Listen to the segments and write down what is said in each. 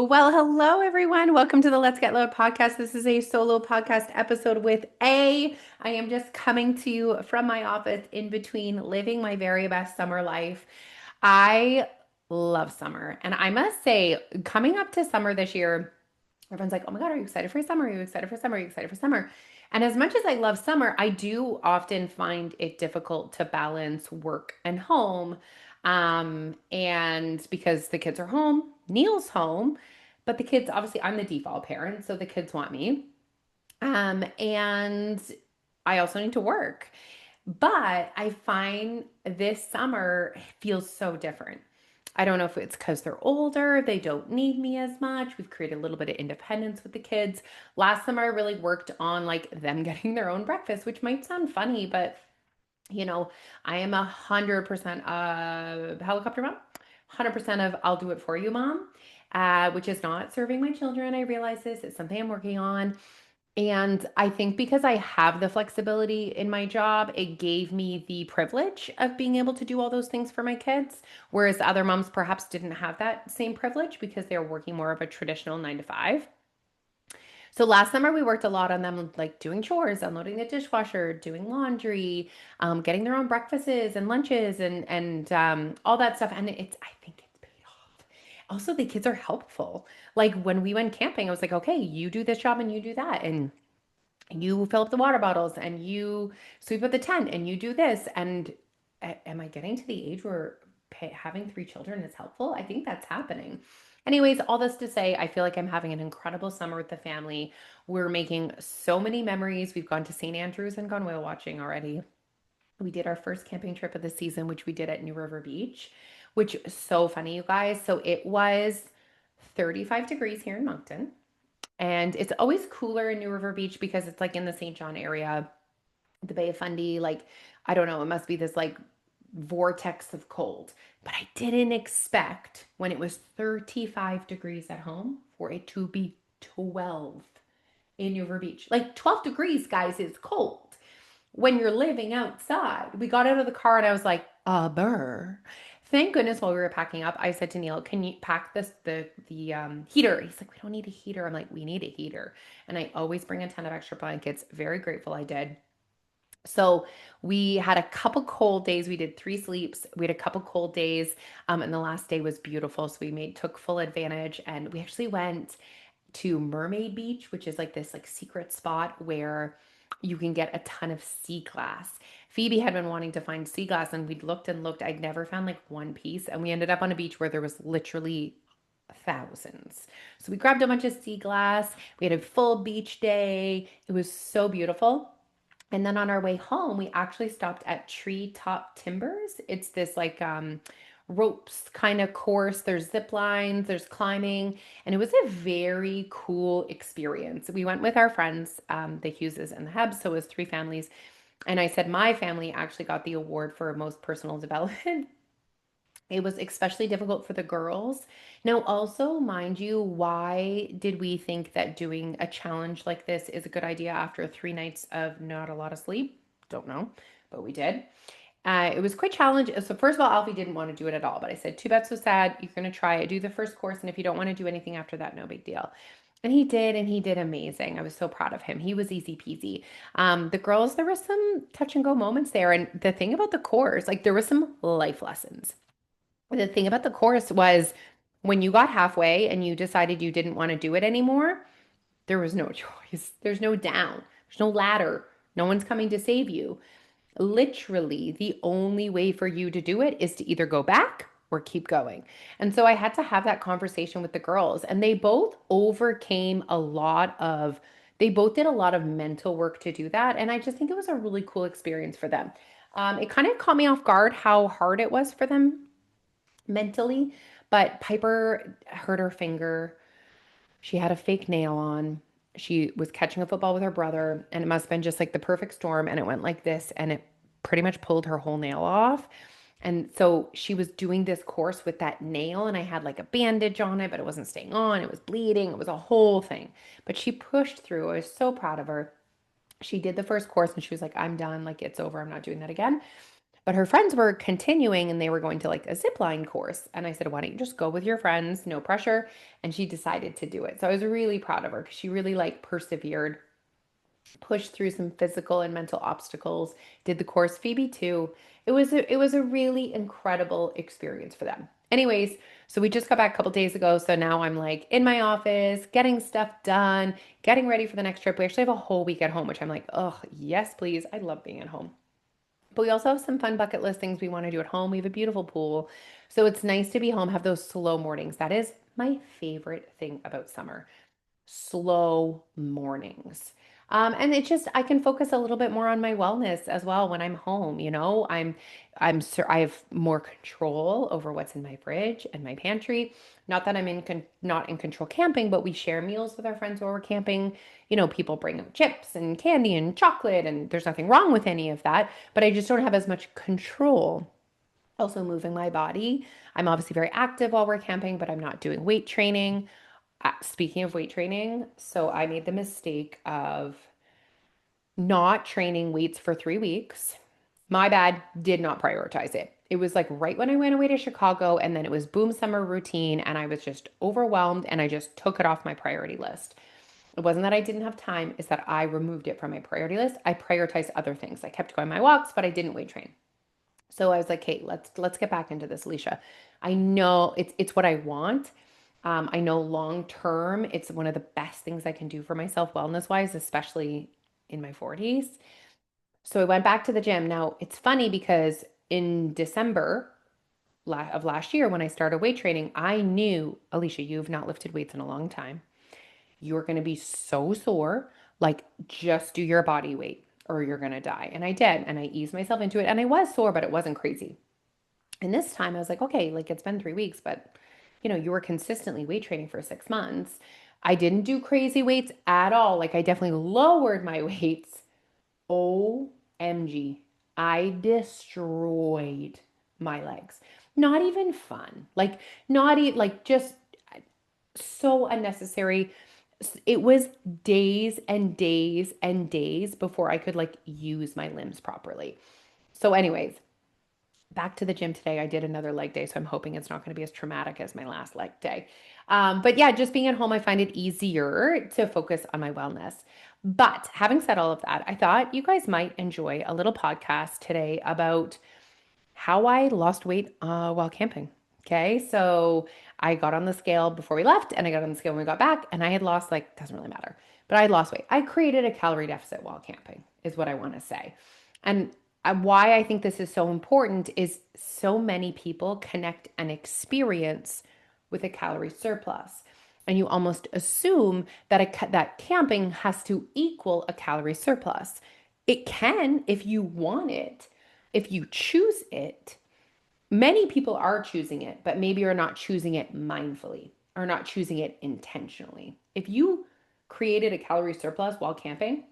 Well, hello everyone. Welcome to the Let's Get Loud podcast. This is a solo podcast episode with A. I am just coming to you from my office in between living my very best summer life. I love summer. And I must say, coming up to summer this year, everyone's like, oh my God, are you excited for summer? Are you excited for summer? Are you excited for summer? And as much as I love summer, I do often find it difficult to balance work and home. And because the kids are home, Neil's home, but the kids, obviously, I'm the default parent, so the kids want me. And I also need to work. But I find this summer feels so different. I don't know if it's because they're older, they don't need me as much. We've created a little bit of independence with the kids. Last summer, I really worked on like them getting their own breakfast, which might sound funny, but you know, I am 100% of helicopter mom, 100% of I'll do it for you mom, which is not serving my children. I realize this. It's something I'm working on. And I think because I have the flexibility in my job, it gave me the privilege of being able to do all those things for my kids. Whereas other moms perhaps didn't have that same privilege because they're working more of a traditional 9 to 5. So last summer we worked a lot on them, like doing chores, unloading the dishwasher, doing laundry, getting their own breakfasts and lunches, and all that stuff. And I think it's paid off. Also, the kids are helpful. Like when we went camping, I was like, okay, you do this job and you do that, and you fill up the water bottles, and you sweep up the tent, and you do this. And am I getting to the age where having 3 children is helpful? I think that's happening. Anyways, all this to say, I feel like I'm having an incredible summer with the family. We're making so many memories. We've gone to St. Andrews and gone whale watching already. We did our first camping trip of the season, which we did at New River Beach, which is so funny, you guys. So it was 35 degrees here in Moncton. And it's always cooler in New River Beach because it's like in the St. John area, the Bay of Fundy. Like, I don't know, it must be this like vortex of cold. But I didn't expect when it was 35 degrees at home for it to be 12 in New River Beach. Like 12 degrees, guys, is cold when you're living outside. We got out of the car and I was like, burr. Thank goodness while we were packing up, I said to Neil, can you pack the heater? He's like, we don't need a heater. I'm like, we need a heater. And I always bring a ton of extra blankets. Very grateful I did. So we had a couple cold days. We did 3 sleeps. We had a couple cold days. And the last day was beautiful. So we took full advantage, and we actually went to Mermaid Beach, which is like this like secret spot where you can get a ton of sea glass. Phoebe had been wanting to find sea glass, and we'd looked and looked. I'd never found like one piece, and we ended up on a beach where there was literally thousands. So we grabbed a bunch of sea glass. We had a full beach day. It was so beautiful. And then on our way home, we actually stopped at Treetop Timbers. It's this like ropes kind of course. There's zip lines, there's climbing, and it was a very cool experience. We went with our friends, the Hugheses and the Hebs, so it was 3 families. And I said my family actually got the award for most personal development. It was especially difficult for the girls. Now, also, mind you, why did we think that doing a challenge like this is a good idea after 3 nights of not a lot of sleep? Don't know, but we did. It was quite challenging. So first of all, Alfie didn't want to do it at all, but I said, too bad, so sad. You're going to try it. Do the first course, and if you don't want to do anything after that, no big deal. And he did amazing. I was so proud of him. He was easy peasy. The girls, there was some touch and go moments there. And the thing about the course, like there was some life lessons. The thing about the course was when you got halfway and you decided you didn't want to do it anymore, there was no choice. There's no down, there's no ladder. No one's coming to save you. Literally, the only way for you to do it is to either go back or keep going. And so I had to have that conversation with the girls, and they both did a lot of mental work to do that. And I just think it was a really cool experience for them. It kind of caught me off guard how hard it was for them mentally. But Piper hurt her finger. She had a fake nail on. She was catching a football with her brother, and it must have been just like the perfect storm. And it went like this, and it pretty much pulled her whole nail off. And so she was doing this course with that nail, and I had like a bandage on it, but it wasn't staying on. It was bleeding. It was a whole thing. But she pushed through. I was so proud of her. She did the first course, and she was like, I'm done. Like, it's over. I'm not doing that again. But her friends were continuing and they were going to like a zip line course. And I said, why don't you just go with your friends? No pressure. And she decided to do it. So I was really proud of her because she really like persevered, pushed through some physical and mental obstacles, did the course. Phoebe too. It was a really incredible experience for them. Anyways, so we just got back a couple days ago. So now I'm like in my office, getting stuff done, getting ready for the next trip. We actually have a whole week at home, which I'm like, oh, yes, please. I love being at home. But we also have some fun bucket list things we want to do at home. We have a beautiful pool. So it's nice to be home, have those slow mornings. That is my favorite thing about summer, slow mornings. And it's just I can focus a little bit more on my wellness as well when I'm home. I have more control over what's in my fridge and my pantry. Not that not in control camping, but we share meals with our friends while we're camping. People bring up chips and candy and chocolate, and there's nothing wrong with any of that. But I just don't have as much control. Also, moving my body. I'm obviously very active while we're camping, but I'm not doing weight training. Speaking of weight training, so I made the mistake of not training weights for 3 weeks. My bad, did not prioritize it. It was like right when I went away to Chicago, and then it was boom summer routine, and I was just overwhelmed, and I just took it off my priority list. It wasn't that I didn't have time, it's that I removed it from my priority list. I prioritized other things. I kept going my walks, but I didn't weight train. So I was like, "Hey, let's get back into this, Alicia. I know it's what I want. I know long term, it's one of the best things I can do for myself wellness wise, especially in my 40s." So I went back to the gym. Now it's funny because in December of last year, when I started weight training, I knew, Alicia, you've not lifted weights in a long time. You're going to be so sore. Like, just do your body weight or you're going to die. And I did. And I eased myself into it. And I was sore, but it wasn't crazy. And this time I was like, okay, like it's been 3 weeks, but you were consistently weight training for 6 months. I didn't do crazy weights at all. Like I definitely lowered my weights. OMG. I destroyed my legs. Not even fun. Like, not even, like, just so unnecessary. It was days and days and days before I could like use my limbs properly. So, anyways, back to the gym today. I did another leg day, so I'm hoping it's not going to be as traumatic as my last leg day. But yeah, just being at home, I find it easier to focus on my wellness. But having said all of that, I thought you guys might enjoy a little podcast today about how I lost weight while camping. Okay, so I got on the scale before we left, and I got on the scale when we got back, and I had lost like doesn't really matter, but I had lost weight. I created a calorie deficit while camping, is what I want to say, and why I think this is so important is so many people connect an experience with a calorie surplus. And you almost assume that camping has to equal a calorie surplus. It can if you want it, if you choose it. Many people are choosing it, but maybe you're not choosing it mindfully or not choosing it intentionally. If you created a calorie surplus while camping,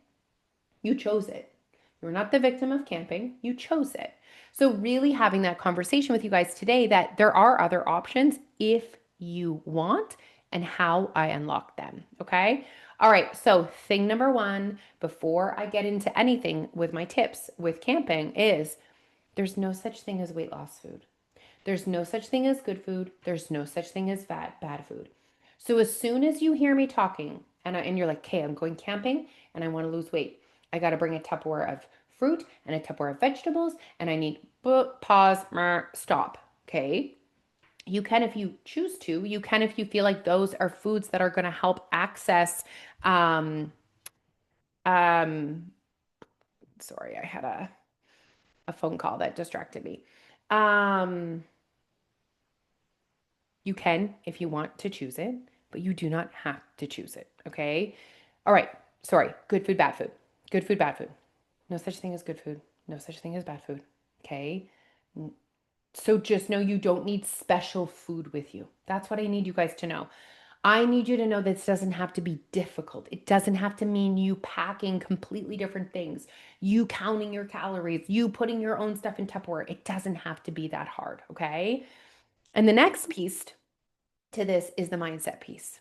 you chose it. You're not the victim of camping, you chose it. So, really having that conversation with you guys today that there are other options if you want and how I unlock them. Okay. All right. So, thing number one, before I get into anything with my tips with camping, is there's no such thing as weight loss food. There's no such thing as good food. There's no such thing as bad food. So as soon as you hear me talking and you're like, okay, I'm going camping and I want to lose weight, I got to bring a Tupperware of fruit and a Tupperware of vegetables and I need pause, stop. Okay. You can if you choose to. You can if you feel like those are foods that are going to help access. Um, um, sorry, I had a phone call that distracted me. Um, You can if you want to choose it, but you do not have to choose it. Okay. All right. Sorry. Good food, bad food. Good food, bad food. No such thing as good food. No such thing as bad food. Okay. So just know you don't need special food with you. That's what I need you guys to know. I need you to know this doesn't have to be difficult. It doesn't have to mean you packing completely different things, you counting your calories, you putting your own stuff in Tupperware. It doesn't have to be that hard. Okay. And the next piece to this is the mindset piece.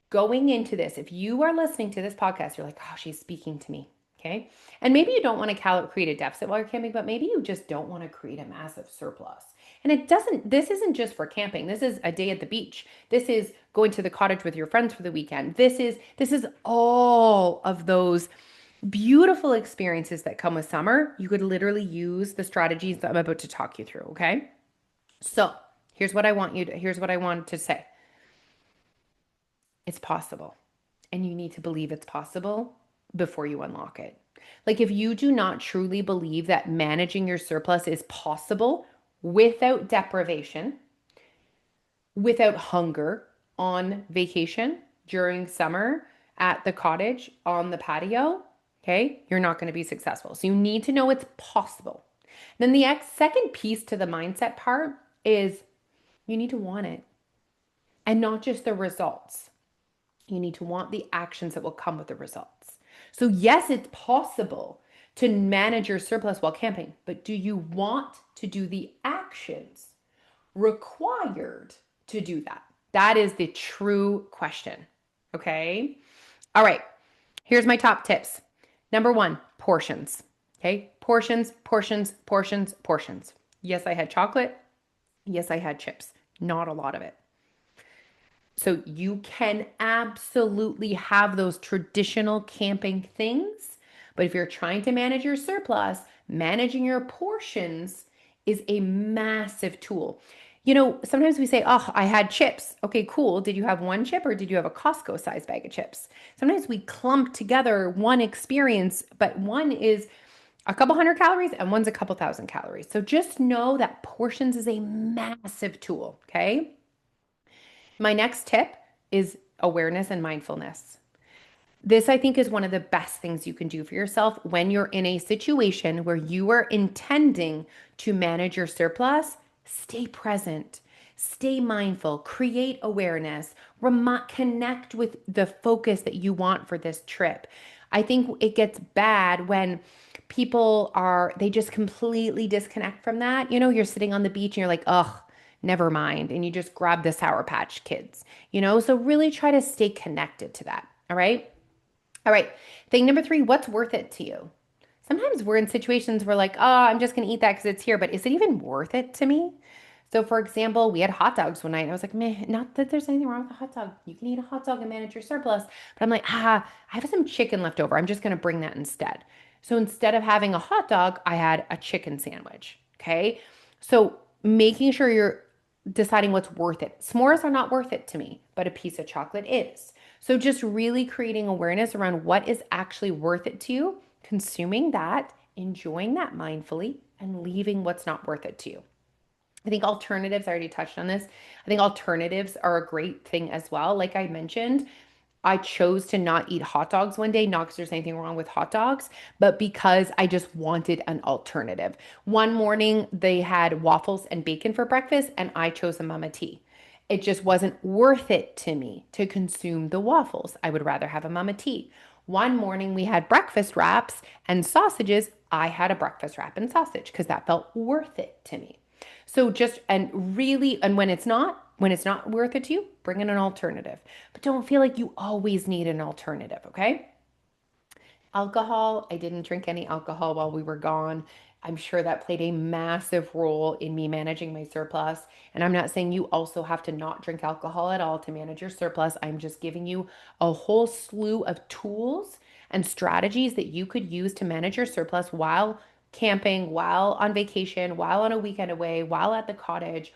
Going into this, if you are listening to this podcast, you're like, oh, she's speaking to me. Okay. And maybe you don't want to create a deficit while you're camping, but maybe you just don't want to create a massive surplus. And this isn't just for camping. This is a day at the beach. This is going to the cottage with your friends for the weekend. This is all of those beautiful experiences that come with summer. You could literally use the strategies that I'm about to talk you through, okay? So, here's what I want to say. It's possible. And you need to believe it's possible before you unlock it. Like, if you do not truly believe that managing your surplus is possible without deprivation, without hunger on vacation during summer at the cottage on the patio, okay, you're not going to be successful. So you need to know it's possible. Then the second piece to the mindset part is you need to want it and not just the results. You need to want the actions that will come with the results. So, yes, it's possible to manage your surplus while camping, but do you want to do the actions required to do that? That is the true question. Okay. All right. Here's my top tips. Number one, portions. Okay. Portions, portions, portions, portions. Yes, I had chocolate. Yes, I had chips. Not a lot of it. So you can absolutely have those traditional camping things, but if you're trying to manage your surplus, managing your portions is a massive tool. Sometimes we say, oh, I had chips. Okay, cool. Did you have one chip or did you have a Costco sized bag of chips? Sometimes we clump together one experience, but one is a couple hundred calories and one's a couple thousand calories. So just know that portions is a massive tool, okay? My next tip is awareness and mindfulness. This, I think, is one of the best things you can do for yourself when you're in a situation where you are intending to manage your surplus. Stay present, stay mindful, create awareness, connect with the focus that you want for this trip. I think it gets bad when they just completely disconnect from that. You're sitting on the beach and you're like, ugh, never mind. And you just grab the Sour Patch Kids. So really try to stay connected to that. All right. All right. Thing number 3, what's worth it to you? Sometimes we're in situations where like, oh, I'm just going to eat that because it's here, but is it even worth it to me? So for example, we had hot dogs one night and I was like, man, not that there's anything wrong with a hot dog. You can eat a hot dog and manage your surplus. But I'm like, I have some chicken left over. I'm just going to bring that instead. So instead of having a hot dog, I had a chicken sandwich. Okay. So making sure you're deciding what's worth it. S'mores are not worth it to me, but a piece of chocolate is. So just really creating awareness around what is actually worth it to you, consuming that, enjoying that mindfully, and leaving what's not worth it to you. I think alternatives, I already touched on this. I think alternatives are a great thing as well. Like I mentioned, I chose to not eat hot dogs one day, not because there's anything wrong with hot dogs, but because I just wanted an alternative. One morning, they had waffles and bacon for breakfast, and I chose a mama tea. It just wasn't worth it to me to consume the waffles. I would rather have a mama tea. One morning, we had breakfast wraps and sausages. I had a breakfast wrap and sausage because that felt worth it to me. So and when it's not worth it to you, bring in an alternative. But don't feel like you always need an alternative, okay? Alcohol, I didn't drink any alcohol while we were gone. I'm sure that played a massive role in me managing my surplus. And I'm not saying you also have to not drink alcohol at all to manage your surplus. I'm just giving you a whole slew of tools and strategies that you could use to manage your surplus while camping, while on vacation, while on a weekend away, while at the cottage.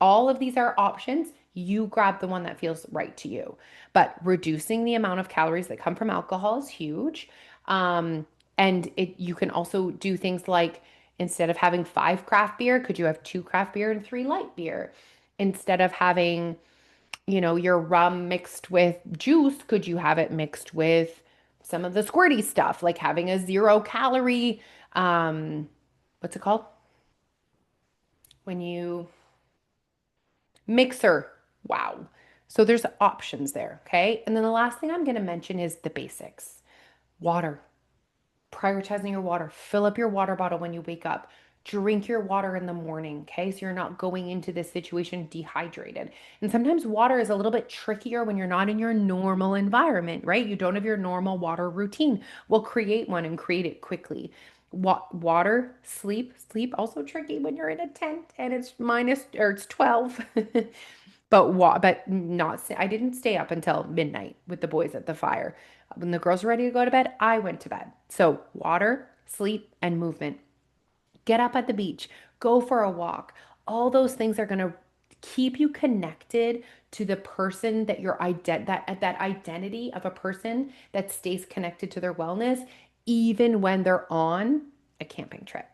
All of these are options. You grab the one that feels right to you. But reducing the amount of calories that come from alcohol is huge. You can also do things like instead of having 5 craft beer, could you have 2 craft beer and 3 light beer? Instead of having, your rum mixed with juice, could you have it mixed with some of the squirty stuff, like having a 0 calorie, what's it called? When you mixer. Wow. So there's options there. Okay. And then the last thing I'm going to mention is the basics. Water. Prioritizing your water. Fill up your water bottle when you wake up. Drink your water in the morning, okay? So you're not going into this situation dehydrated. And sometimes water is a little bit trickier when you're not in your normal environment, right? You don't have your normal water routine. Well, create one and create it quickly. Water, sleep also tricky when you're in a tent and it's minus or it's 12. But not I didn't stay up until midnight with the boys at the fire. When the girls were ready to go to bed, I went to bed. So, water, sleep, and movement. Get up at the beach, go for a walk. All those things are going to keep you connected to the person that you're that identity of a person that stays connected to their wellness even when they're on a camping trip.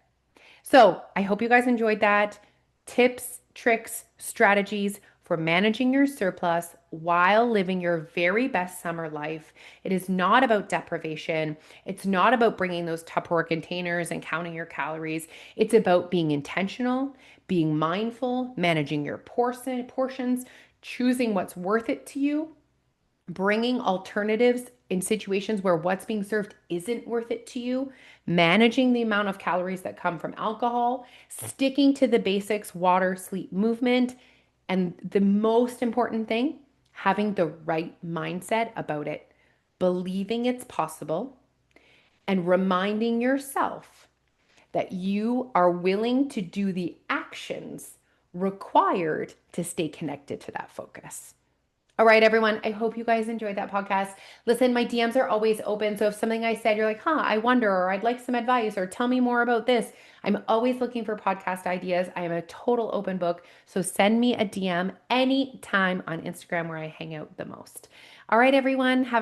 So I hope you guys enjoyed that. Tips, tricks, strategies for managing your surplus while living your very best summer life. It is not about deprivation. It's not about bringing those Tupperware containers and counting your calories. It's about being intentional, being mindful, managing your portions, choosing what's worth it to you, bringing alternatives in situations where what's being served isn't worth it to you, managing the amount of calories that come from alcohol, sticking to the basics water, sleep, movement, and the most important thing, having the right mindset about it, believing it's possible, and reminding yourself that you are willing to do the actions required to stay connected to that focus. All right, everyone. I hope you guys enjoyed that podcast. Listen, my DMs are always open. So if something I said, you're like, I wonder, or I'd like some advice, or tell me more about this, I'm always looking for podcast ideas. I am a total open book. So send me a DM anytime on Instagram where I hang out the most. All right, everyone. Have a